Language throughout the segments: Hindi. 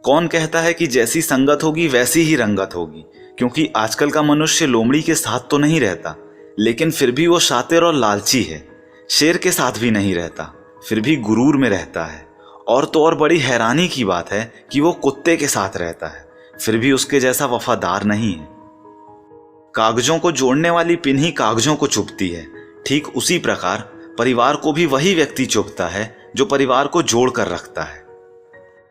कौन कहता है कि जैसी संगत होगी वैसी ही रंगत होगी, क्योंकि आजकल का मनुष्य लोमड़ी के साथ तो नहीं रहता, लेकिन फिर भी वो शातिर और लालची है। शेर के साथ भी नहीं रहता, फिर भी गुरूर में रहता है। और तो और बड़ी हैरानी की बात है कि वो कुत्ते के साथ रहता है, फिर भी उसके जैसा वफादार नहीं है। कागजों को जोड़ने वाली पिन ही कागजों को चुभती है, ठीक उसी प्रकार परिवार को भी वही व्यक्ति चुभता है जो परिवार को जोड़ कर रखता है।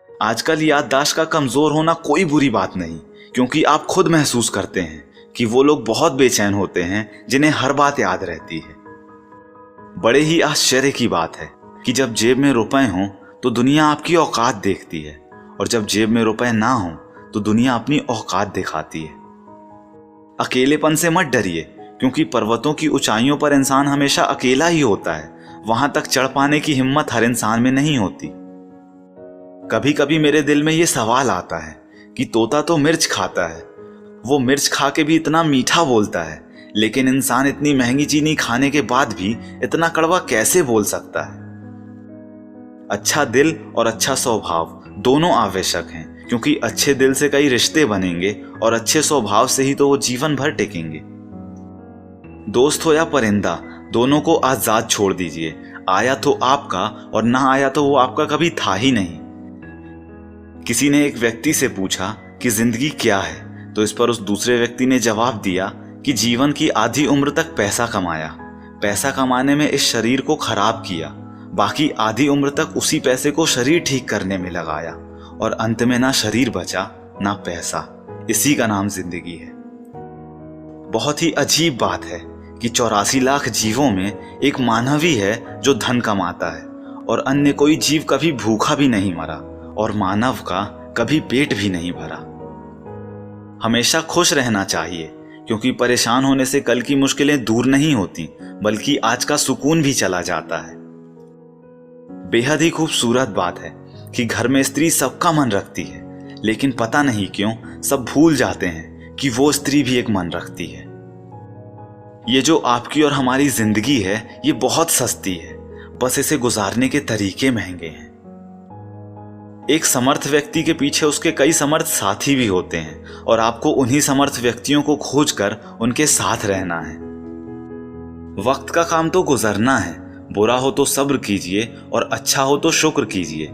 आजकल याददाश्त का कमजोर होना कोई बुरी बात नहीं, क्योंकि आप खुद महसूस करते हैं कि वो लोग बहुत बेचैन होते हैं जिन्हें हर बात याद रहती है। बड़े ही आश्चर्य की बात है कि जब जेब में रुपए हों तो दुनिया आपकी औकात देखती है, और जब जेब में रुपए ना हों तो दुनिया अपनी औकात दिखाती है। अकेलेपन से मत डरिए, क्योंकि पर्वतों की ऊंचाइयों पर इंसान हमेशा अकेला ही होता है। वहां तक चढ़ पाने की हिम्मत हर इंसान में नहीं होती। कभी कभी मेरे दिल में ये सवाल आता है कि तोता तो मिर्च खाता है, वो मिर्च खा के भी इतना मीठा बोलता है, लेकिन इंसान इतनी महंगी चीनी खाने के बाद भी इतना कड़वा कैसे बोल सकता है। अच्छा दिल और अच्छा स्वभाव दोनों आवश्यक हैं, क्योंकि अच्छे दिल से कई रिश्ते बनेंगे और अच्छे स्वभाव से ही तो वो जीवन भर टिकेंगे। दोस्त हो या परिंदा, दोनों को आजाद छोड़ दीजिए। आया तो आपका और ना आया तो वो आपका कभी था ही नहीं। किसी ने एक व्यक्ति से पूछा कि जिंदगी क्या है, तो इस पर उस दूसरे व्यक्ति ने जवाब दिया कि जीवन की आधी उम्र तक पैसा कमाया, पैसा कमाने में इस शरीर को खराब किया, बाकी आधी उम्र तक उसी पैसे को शरीर ठीक करने में लगाया, और अंत में ना शरीर बचा ना पैसा। इसी का नाम जिंदगी है। बहुत ही अजीब बात है कि 84 लाख जीवों में एक मानव ही है जो धन कमाता है, और अन्य कोई जीव कभी भूखा भी नहीं मरा, और मानव का कभी पेट भी नहीं भरा। हमेशा खुश रहना चाहिए, क्योंकि परेशान होने से कल की मुश्किलें दूर नहीं होती, बल्कि आज का सुकून भी चला जाता है। बेहद ही खूबसूरत बात है कि घर में स्त्री सबका मन रखती है, लेकिन पता नहीं क्यों सब भूल जाते हैं कि वो स्त्री भी एक मन रखती है। ये जो आपकी और हमारी जिंदगी है, ये बहुत सस्ती है, बस इसे गुजारने के तरीके महंगे हैं। एक समर्थ व्यक्ति के पीछे उसके कई समर्थ साथी भी होते हैं, और आपको उन्हीं समर्थ व्यक्तियों को खोजकर उनके साथ रहना है। वक्त का काम तो गुजरना है, बुरा हो तो सब्र कीजिए और अच्छा हो तो शुक्र कीजिए।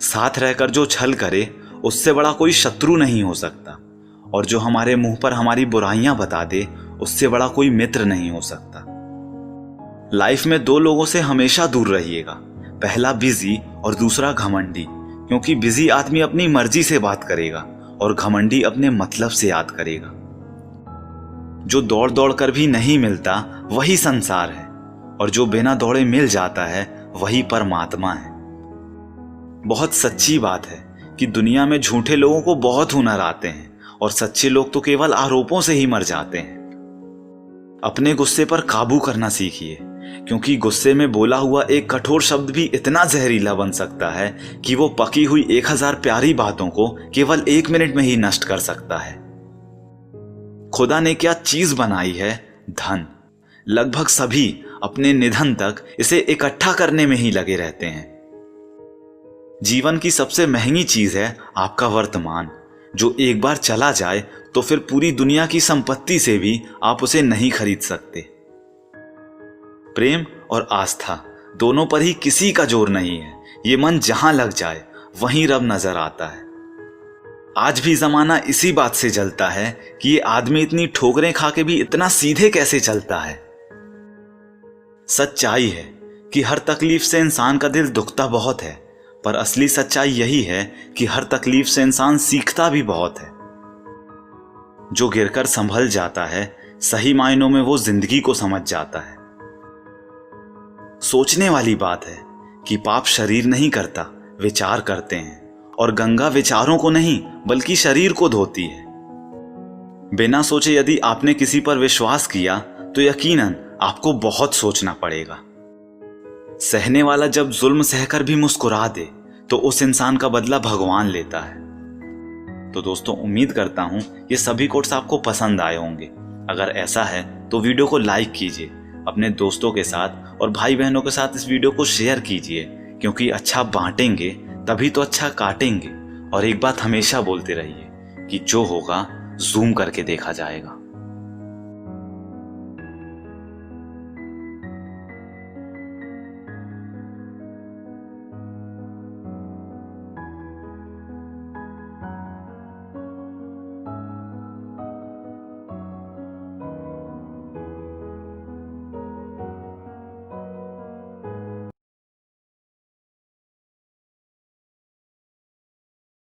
साथ रहकर जो छल करे उससे बड़ा कोई शत्रु नहीं हो सकता, और जो हमारे मुंह पर हमारी बुराइयां बता दे उससे बड़ा कोई मित्र नहीं हो सकता। लाइफ में दो लोगों से हमेशा दूर रहिएगा, पहला बिजी और दूसरा घमंडी, क्योंकि बिजी आदमी अपनी मर्जी से बात करेगा और घमंडी अपने मतलब से याद करेगा। जो दौड़ दौड़ कर भी नहीं मिलता वही संसार है, और जो बिना दौड़े मिल जाता है वही परमात्मा है। बहुत सच्ची बात है कि दुनिया में झूठे लोगों को बहुत हुनर आते हैं, और सच्चे लोग तो केवल आरोपों से ही मर जाते हैं। अपने गुस्से पर काबू करना सीखिए, क्योंकि गुस्से में बोला हुआ एक कठोर शब्द भी इतना जहरीला बन सकता है कि वो पकी हुई 1000 प्यारी बातों को केवल 1 मिनट में ही नष्ट कर सकता है। खुदा ने क्या चीज बनाई है? धन। लगभग सभी अपने निधन तक इसे इकट्ठा करने में ही लगे रहते हैं। जीवन की सबसे महंगी चीज है आपका वर्तमान, जो एक बार चला जाए तो फिर पूरी दुनिया की संपत्ति से भी आप उसे नहीं खरीद सकते। प्रेम और आस्था दोनों पर ही किसी का जोर नहीं है। ये मन जहां लग जाए वहीं रब नजर आता है। आज भी जमाना इसी बात से जलता है कि ये आदमी इतनी ठोकरें खा के भी इतना सीधे कैसे चलता है। सच्चाई है कि हर तकलीफ से इंसान का दिल दुखता बहुत है, पर असली सच्चाई यही है कि हर तकलीफ से इंसान सीखता भी बहुत है। जो गिरकर संभल जाता है, सही मायनों में वो जिंदगी को समझ जाता है। सोचने वाली बात है कि पाप शरीर नहीं करता, विचार करते हैं, और गंगा विचारों को नहीं बल्कि शरीर को धोती है। बिना सोचे यदि आपने किसी पर विश्वास किया तो यकीनन आपको बहुत सोचना पड़ेगा। सहने वाला जब जुल्म सहकर भी मुस्कुरा दे तो उस इंसान का बदला भगवान लेता है। तो दोस्तों, उम्मीद करता हूं ये सभी कोट्स आपको पसंद आए होंगे। अगर ऐसा है तो वीडियो को लाइक कीजिए, अपने दोस्तों के साथ और भाई बहनों के साथ इस वीडियो को शेयर कीजिए, क्योंकि अच्छा बांटेंगे तभी तो अच्छा काटेंगे, और एक बात हमेशा बोलते रहिए कि जो होगा जूम करके देखा जाएगा।